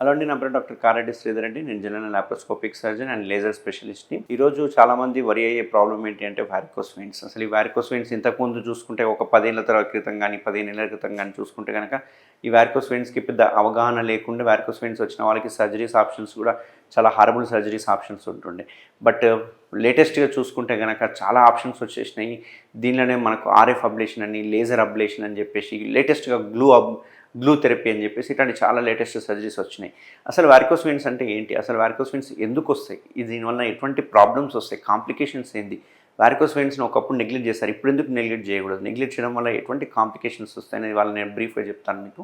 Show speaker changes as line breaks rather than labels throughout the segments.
Hello అండి, నా పేరు డాక్టర్ కారెడ్డి శ్రీధర్ అండి. నేను general laparoscopic surgeon and laser స్పెషలిస్ట్ని. ఈరోజు చాలామంది వరి అయ్యే ప్రాబ్లం ఏంటి అంటే వారికోస్ వెయిన్స్. అసలు ఈ వారికోస్ వెయిన్స్ ఇంతకుముందు చూసుకుంటే ఒక 10 ఏళ్ల క్రితం కానీ 15 ఏళ్ల క్రితం కానీ చూసుకుంటే కనుక ఈ వారికోస్ వెయిన్స్కి పెద్ద అవగాహన లేకుండా వారికోస్ వెయిన్స్ వచ్చిన వాళ్ళకి సర్జరీస్ ఆప్షన్స్ కూడా చాలా హారబుల్ సర్జరీస్ ఆప్షన్స్ ఉంటుండే. బట్ లేటెస్ట్గా చూసుకుంటే కనుక చాలా ఆప్షన్స్ వచ్చేసినాయి. దీనిలోనే మనకు ఆర్ఎఫ్ అబ్లేషన్ అని, లేజర్ అబ్లేషన్ అని చెప్పేసి, లేటెస్ట్గా గ్లూ థెరపీ అని చెప్పేసి ఇట్లాంటి చాలా లేటెస్ట్ సర్జరీస్ వచ్చినాయి. అసలు వారికోస్ వెయిన్స్ అంటే ఏంటి, అసలు వారికోస్ వెయిన్స్ ఎందుకు వస్తాయి, దీనివల్ల ఎటువంటి ప్రాబ్లమ్స్ వస్తాయి, కాంప్లికేషన్స్ ఏంటి, వారికోస్ వెయిన్స్ని ఒకప్పుడు నెగ్లెక్ట్ చేస్తారు, ఇప్పుడు ఎందుకు నెగ్లెక్ట్ చేయకూడదు, నెగ్లెక్ట్ చేయడం వల్ల ఎటువంటి కాంప్లికేషన్స్ వస్తాయనేది వాళ్ళని నేను బ్రీఫ్గా చెప్తాను మీకు.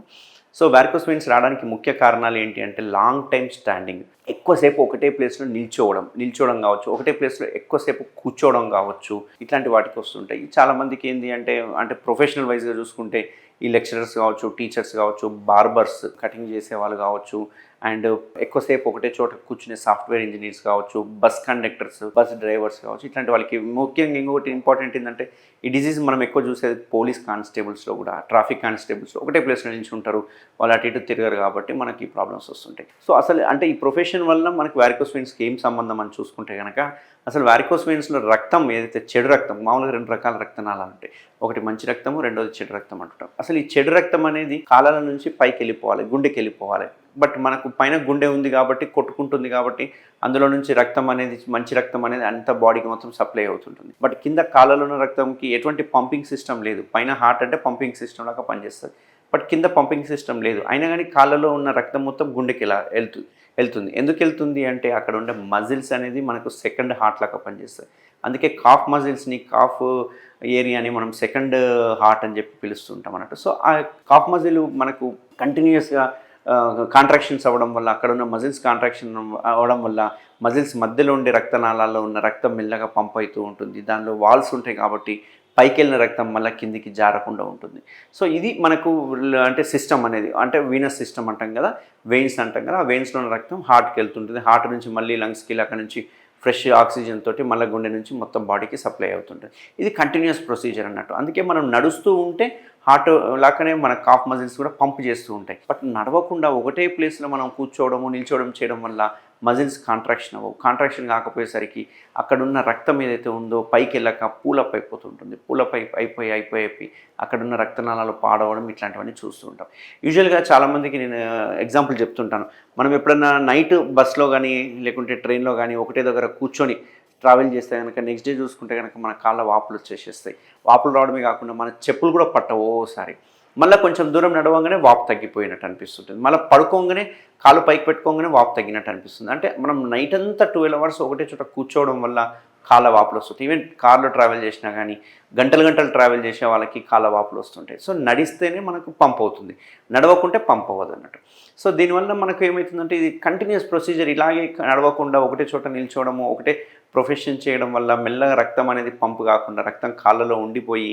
సో వారికోస్ వెయిన్స్ రావడానికి ముఖ్య కారణాలు ఏంటి అంటే లాంగ్ టైమ్ స్టాండింగ్, ఎక్కువసేపు ఒకటే ప్లేస్లో నిల్చోవడం కావచ్చు, ఒకటే ప్లేస్లో ఎక్కువసేపు కూర్చోవడం కావచ్చు, ఇట్లాంటి వాటికి వస్తుంటాయి. చాలామందికి ఏంటి అంటే ప్రొఫెషనల్ వైజ్గా చూసుకుంటే ఈ లెక్చరర్స్ కావచ్చు, టీచర్స్ కావచ్చు, బార్బర్స్ కటింగ్ చేసే వాళ్ళు కావచ్చు, అండ్ ఎక్కువసేపు ఒకటే చోట కూర్చునే సాఫ్ట్వేర్ ఇంజనీర్స్ కావచ్చు, బస్ కండక్టర్స్, బస్ డ్రైవర్స్ కావచ్చు, ఇట్లాంటి వాళ్ళకి ముఖ్యంగా ఇంకొకటి ఇంపార్టెంట్ ఏంటంటే ఈ డిజీజ్ మనం ఎక్కువ చూసేది పోలీస్ కానిస్టేబుల్స్లో కూడా, ట్రాఫిక్ కానిస్టేబుల్స్లో ఒకటే ప్లేస్లో నిల్చుంటారు, వాళ్ళు అటు ఇటు తిరగరు కాబట్టి మనకి ఈ ప్రాబ్లమ్స్ వస్తుంటాయి. సో అసలు అంటే ఈ ప్రొఫెషన్ వల్ల మనకి వారికోస్ వెయిన్స్కి ఏం సంబంధం అని చూసుకుంటే కనుక, అసలు వారికోస్ వెయిన్స్లో రక్తం ఏదైతే చెడు రక్తం, మామూలుగా 2 రకాల రక్తనాళాలు ఉంటాయి. ఒకటి మంచి రక్తము, రెండోది చెడు రక్తం అంటుంటాం. అసలు ఈ చెడు రక్తం అనేది కాలాల నుంచి పైకి వెళ్ళిపోవాలి, గుండెకి వెళ్ళిపోవాలి. బట్ మనకు పైన గుండె ఉంది కాబట్టి, కొట్టుకుంటుంది కాబట్టి అందులో నుంచి రక్తం అనేది, మంచి రక్తం అనేది అంత బాడీకి మొత్తం సప్లై అవుతుంటుంది. బట్ కింద కాళ్ళలో ఉన్న రక్తంకి ఎటువంటి పంపింగ్ సిస్టమ్ లేదు. పైన హార్ట్ అంటే పంపింగ్ సిస్టమ్ లాగా పనిచేస్తుంది, బట్ కింద పంపింగ్ సిస్టమ్ లేదు. అయినా కానీ కాళ్ళలో ఉన్న రక్తం మొత్తం గుండెకి ఇలా వెళ్తుంది. ఎందుకు వెళ్తుంది అంటే అక్కడ ఉండే మజిల్స్ అనేది మనకు సెకండ్ హార్ట్ లాగా పనిచేస్తుంది. అందుకే కాఫ్ మజిల్స్ని, కాఫ్ ఏరియాని మనం సెకండ్ హార్ట్ అని చెప్పి పిలుస్తుంటాం అన్నట్టు. సో ఆ కాఫ్ మజిల్ మనకు కంటిన్యూస్గా కాంట్రాక్షన్స్ అవ్వడం వల్ల, అక్కడ ఉన్న మజిల్స్ కాంట్రాక్షన్ అవ్వడం వల్ల మజిల్స్ మధ్యలో ఉండే రక్తనాళాల్లో ఉన్న రక్తం మెల్లగా పంప్ అవుతూ ఉంటుంది. దానిలో వాల్స్ ఉంటాయి కాబట్టి పైకి వెళ్ళిన రక్తం మళ్ళీ కిందికి జారకుండా ఉంటుంది. సో ఇది మనకు అంటే సిస్టమ్ అనేది, అంటే వీనస్ సిస్టమ్ అంటాం కదా, వెయిన్స్ అంటాం కదా, ఆ వెయిన్స్లో ఉన్న రక్తం హార్ట్కి వెళ్తుంటుంది. హార్ట్ నుంచి మళ్ళీ లంగ్స్కి, అక్కడ నుంచి ఫ్రెష్ ఆక్సిజన్ తోటి మళ్ళీ గుండె నుంచి మొత్తం బాడీకి సప్లై అవుతుంటుంది. ఇది కంటిన్యూస్ ప్రొసీజర్ అన్నట్టు. అందుకే మనం నడుస్తూ ఉంటే హార్ట్ లాగానే మన కాఫ్ మజిల్స్ కూడా పంప్ చేస్తూ ఉంటాయి. బట్ నడవకుండా ఒకటే ప్లేస్లో మనం కూర్చోవడము, నిల్చోవడం చేయడం వల్ల మజిల్స్ కాంట్రాక్షన్ అవ్వవు. కాంట్రాక్షన్ కాకపోయేసరికి అక్కడున్న రక్తం ఏదైతే ఉందో పైకి వెళ్ళక పూలప్ అయిపోతుంటుంది. పూలప్ అయిపోయి అక్కడున్న రక్తనాళాలు పాడవడం, ఇట్లాంటివన్నీ చూస్తూ ఉంటాం. యూజువల్గా చాలామందికి నేను ఎగ్జాంపుల్ చెప్తుంటాను. మనం ఎప్పుడన్నా నైట్ బస్లో కానీ లేకుంటే ట్రైన్లో కానీ ఒకటే దగ్గర కూర్చొని ట్రావెల్ చేస్తే కనుక నెక్స్ట్ డే చూసుకుంటే కనుక మన కాళ్ళ వాపులు వచ్చేసేస్తాయి. వాపులు రావడమే కాకుండా మన చెప్పులు కూడా పట్టవు ఓసారి. మళ్ళీ కొంచెం దూరం నడవగానే వాపు తగ్గిపోయినట్టు అనిపిస్తుంటుంది. మళ్ళీ పడుకోగానే కాలు పైకి పెట్టుకోగానే వాపు తగ్గినట్టు అనిపిస్తుంది. అంటే మనం నైట్ అంతా 12 hours ఒకటే చోట కూర్చోవడం వల్ల కాళ్ళ వాపులు వస్తుంటాయి. ఈవెన్ కార్లో ట్రావెల్ చేసినా కానీ గంటలు ట్రావెల్ చేసే వాళ్ళకి కాళ్ళ వాపులు వస్తుంటాయి. సో నడిస్తేనే మనకు పంప్ అవుతుంది, నడవకుంటే పంప్ అవ్వదు అన్నట్టు. సో దీనివల్ల మనకు ఏమవుతుందంటే ఇది కంటిన్యూస్ ప్రొసీజర్. ఇలాగే నడవకుండా ఒకటే చోట నిల్చోవడము, ఒకటే ప్రొఫెషన్ చేయడం వల్ల మెల్లగా రక్తం అనేది పంపు కాకుండా రక్తం కాళ్ళలో ఉండిపోయి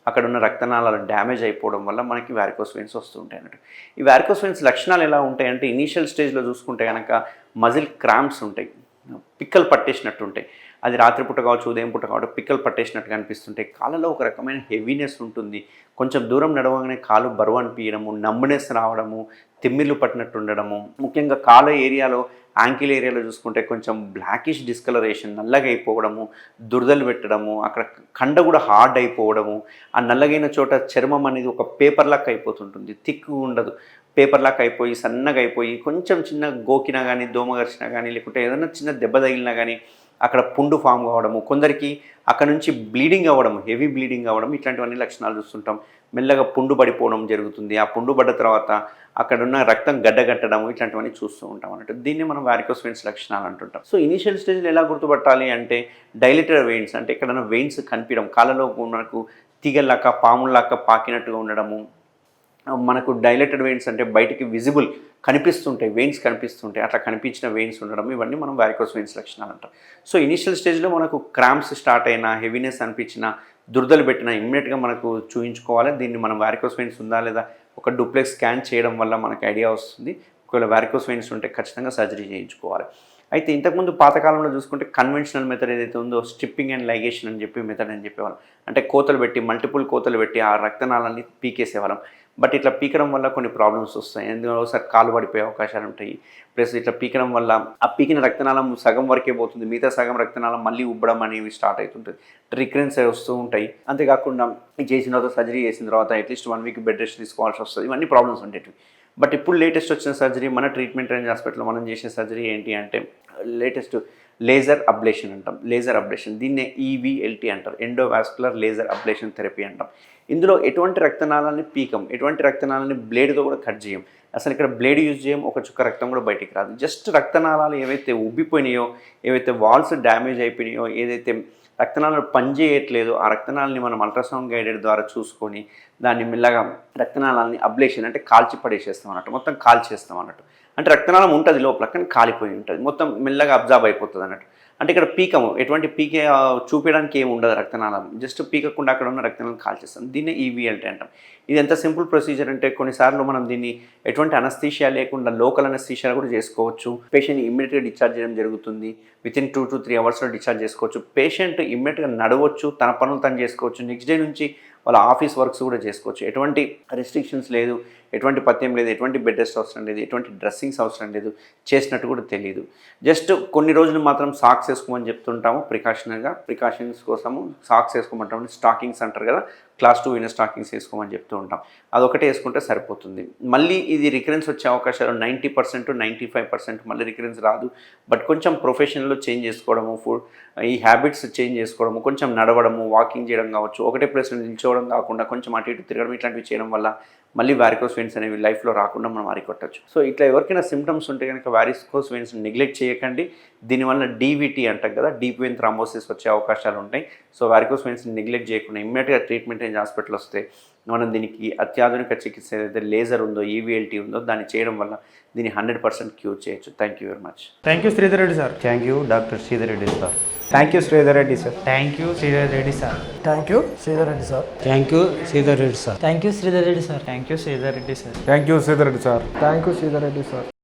అక్కడ ఉన్న రక్తనాళాలు డ్యామేజ్ అయిపోవడం వల్ల మనకి వారికోస్ వెయిన్స్ వస్తుంటాయి అన్నట్టు. ఈ వారికోస్ వెయిన్స్ లక్షణాలు ఎలా ఉంటాయంటే, ఇనీషియల్ స్టేజ్లో చూసుకుంటే కనుక మజిల్ క్రాంప్స్ ఉంటాయి, పిక్కలు పట్టేసినట్టు ఉంటాయి. అది రాత్రిపూట కావచ్చు, ఉదయం పూట కావచ్చు, పిక్కలు పట్టేసినట్టుగా అనిపిస్తుంటాయి. కాళ్ళలో ఒక రకమైన హెవీనెస్ ఉంటుంది. కొంచెం దూరం నడవగానే కాలు బరువు అనిపించడము, నంబునెస్ రావడము, తిమ్మిర్లు పట్టినట్టు ఉండడము. ముఖ్యంగా కాళ్ళ ఏరియాలో, యాంకిల్ ఏరియాలో చూసుకుంటే కొంచెం బ్లాకిష్ డిస్కలరేషన్, నల్లగా అయిపోవడము, దురదలు పెట్టడము, అక్కడ కండ కూడా హార్డ్ అయిపోవడము, ఆ నల్లగైన చోట చర్మం అనేది ఒక పేపర్ లాక్ అయిపోతుంటుంది, థిక్ ఉండదు, పేపర్ లాక్ అయిపోయి సన్నగా అయిపోయి కొంచెం చిన్న గోకినా కానీ, దోమ గరిచినా కానీ, లేకుంటే ఏదైనా చిన్న దెబ్బ తగిలినా కానీ అక్కడ పుండు ఫామ్ కావడము, కొందరికి అక్కడ నుంచి బ్లీడింగ్ అవ్వడం, హెవీ బ్లీడింగ్ అవ్వడం, ఇట్లాంటివన్నీ లక్షణాలు చూస్తుంటాం. మెల్లగా పుండు పడిపోవడం జరుగుతుంది. ఆ పుండు పడ్డ తర్వాత అక్కడున్న రక్తం గడ్డగట్టడం, ఇట్లాంటివన్నీ చూస్తూ ఉంటాం అన్నట్టు. దీన్ని మనం వారికోస్ వెయిన్స్ లక్షణాలు అంటుంటాం. సో ఇనీషియల్ స్టేజ్లో ఎలా గుర్తుపట్టాలి అంటే, డైలేటెడ్ వెయిన్స్ అంటే ఎక్కడైనా వెయిన్స్ కనిపించడం, కాళ్ళలో మనకు తీగల్లాక, పాముల్లాక పాకినట్టుగా ఉండడము, మనకు డైలేటెడ్ వెయిన్స్ అంటే బయటికి విజిబుల్ కనిపిస్తుంటాయి, వెయిన్స్ కనిపిస్తుంటాయి, అట్లా కనిపించిన వెయిన్స్ ఉండడం, ఇవన్నీ మనం వారికోస్ వెయిన్స్ లక్షణాలు అంటాం. సో ఇనీషియల్ స్టేజ్లో మనకు క్రాంప్స్ స్టార్ట్ అయినా, హెవీనెస్ అనిపించినా, దురదలు పెట్టినా ఇమ్మీడియట్గా మనకు చూయించుకోవాలి. దీన్ని మనం వారికోస్ వెయిన్స్ ఉందా లేదా ఒక డూప్లెక్స్ స్కాన్ చేయడం వల్ల మనకు ఐడియా వస్తుంది. ఒకవేళ వారికోస్ వెయిన్స్ ఉంటే ఖచ్చితంగా సర్జరీ చేయించుకోవాలి. అయితే ఇంతకుముందు పాతకాలంలో చూసుకుంటే కన్వెన్షనల్ మెథడ్ ఏదైతే ఉందో స్ట్రిప్పింగ్ అండ్ లైగేషన్ అని చెప్పి మెథడ్ అని చెప్పేవాళ్ళం. అంటే కోతలు పెట్టి, మల్టిపుల్ కోతలు పెట్టి ఆ రక్తనాళాన్ని పీకేసేవాళ్ళం. బట్ ఇట్లా పీకడం వల్ల కొన్ని ప్రాబ్లమ్స్ వస్తాయి. ఎందుకంటే ఒకసారి కాలు పడిపోయే అవకాశాలు ఉంటాయి. ప్లస్ ఇట్లా పీకడం వల్ల ఆ పీకిన రక్తనాళం సగం వరకే పోతుంది, మిగతా సగం రక్తనాళం మళ్ళీ ఉబ్బడం అనేవి స్టార్ట్ అవుతుంటుంది, రికరెన్స్ వస్తూ ఉంటాయి. అంతేకాకుండా చేసిన తర్వాత సర్జరీ చేసిన తర్వాత అట్లీస్ట్ 1 వీక్ బెడ్ రెస్ట్ తీసుకోవాల్సి వస్తుంది. ఇవన్నీ ప్రాబ్లమ్స్ ఉండేవి. బట్ ఇప్పుడు లేటెస్ట్ వచ్చిన సర్జరీ మన ట్రీట్మెంట్ రేంజ్ హాస్పిటల్లో మనం చేసే సర్జరీ ఏంటి అంటే లేటెస్ట్ లేజర్ అబ్లేషన్ అంటాం. లేజర్ అబ్లేషన్, దీన్నే EVLT అంటారు, ఎండోవాస్కులర్ లేజర్ అబ్లేషన్ థెరపీ అంటాం. ఇందులో ఎటువంటి రక్తనాళాలని పీకం, ఎటువంటి రక్తనాళాలని బ్లేడ్తో కూడా కట్ చేయం. అసలు ఇక్కడ బ్లేడ్ యూజ్ చేయం, ఒక చుక్క రక్తం కూడా బయటికి రాదు. జస్ట్ రక్తనాళాలు ఏవైతే ఉబ్బిపోయినాయో, ఏవైతే వాల్స్ డ్యామేజ్ అయిపోయినాయో, ఏదైతే రక్తనాళాలు పనిచేయట్లేదు ఆ రక్తనాళాలని మనం అల్ట్రాసౌండ్ గైడెడ్ ద్వారా చూసుకొని దాన్ని మెల్లగా రక్తనాళాలని అబ్లేషన్ అంటే కాల్చి పడేసేస్తాం అన్నట్టు, మొత్తం కాల్చేస్తాం అన్నట్టు. అంటే రక్తనాళం ఉంటుంది లోపల కానీ కాలిపోయి ఉంటుంది, మొత్తం మెల్లగా అబ్జార్బ్ అయిపోతుంది అన్నట్టు. అంటే ఇక్కడ పీకము, ఎటువంటి పీకే చూపించడానికి ఏమి ఉండదు రక్తనాళం, జస్ట్ పీకకుండా అక్కడ ఉన్న రక్తనాళం కాల్చేస్తాం. దీన్నే EVLT అంటాం. ఇది ఎంత సింపుల్ ప్రొసీజర్ అంటే కొన్నిసార్లు మనం దీన్ని ఎటువంటి అనస్థీషియా లేకుండా లోకల్ అనస్థీషియా కూడా చేసుకోవచ్చు. పేషెంట్ ఇమ్మీడియట్గా డిశ్చార్జ్ చేయడం జరుగుతుంది. వితిన్ 2 to 3 అవర్స్లో డిశ్చార్జ్ చేసుకోవచ్చు. పేషెంట్ ఇమ్మీడియట్గా నడవచ్చు, తన పనులు తను చేసుకోవచ్చు. నెక్స్ట్ డే నుంచి వాళ్ళ ఆఫీస్ వర్క్స్ కూడా చేసుకోవచ్చు. ఎటువంటి రెస్ట్రిక్షన్స్ లేదు, ఎటువంటి పథ్యం లేదు, ఎటువంటి బెడ్ రెస్ట్ అవసరం లేదు, ఎటువంటి డ్రెస్సింగ్స్ అవసరం లేదు, చేసినట్టు కూడా తెలియదు. జస్ట్ కొన్ని రోజులు మాత్రం సాక్స్ వేసుకోమని చెప్తుంటాము ప్రికాషన్స్ కోసము. సాక్స్ వేసుకోమంటాము, స్టాకింగ్స్ అంటారు కదా, క్లాస్ 2 ఇన్నర్ స్టాకింగ్స్ వేసుకోమని చెప్తూ ఉంటాం. అదొకటే వేసుకుంటే సరిపోతుంది. మళ్ళీ ఇది రికరెన్స్ వచ్చే అవకాశాలు 90% 95% మళ్ళీ రికరెన్స్ రాదు. బట్ కొంచెం ప్రొఫెషన్లో చేంజ్ చేసుకోవడము, ఈ హ్యాబిట్స్ చేంజ్ చేసుకోవడము, కొంచెం నడవడము, వాకింగ్ చేయడం కావచ్చు, ఒకటే ప్లేస్లో నిల్చోవడం కాకుండా కొంచెం అటు ఇటు తిరగడం, ఇట్లాంటివి చేయడం వల్ల మళ్ళీ వారికోస్ వెయిన్స్ అనేవి లైఫ్లో రాకుండా మనం అరికొట్టచ్చు. సో ఇట్లా ఎవరికైనా సిమ్టమ్స్ ఉంటే కనుక వారికోస్ వెయిన్స్ నెగ్లెక్ట్ చేయకండి. దీనివల్ల DVT అంటాం కదా, డీప్ వెయిన్ థ్రాంబోసిస్ వచ్చే అవకాశాలు ఉంటాయి. సో వారికోస్ వెయిన్స్ నెగ్లెక్ట్ చేయకుండా ఇమ్మీడియట్గా ట్రీట్మెంట్ రేంజ్ హాస్పిటల్ వస్తే మనం దీనికి అత్యాధునిక చికిత్స ఏదైతే లేజర్ ఉందో, EVLT ఉందో, దాన్ని చేయడం వల్ల దీన్ని 100% క్యూర్ చేయొచ్చు. Thank you very much.
Thank you Sridhar Reddy sir.
Thank you doctor Sridhar Reddy sir.
Thank you Sridhar Reddy sir.
Thank you Sridhar Reddy sir.
Thank you Sridhar Reddy sir.
Thank you Sridhar Reddy sir.
Thank you Sridhar Reddy sir. Thank you Sridhar Reddy sir.
Thank you Sridhar Reddy sir.
Thank you Sridhar Reddy sir.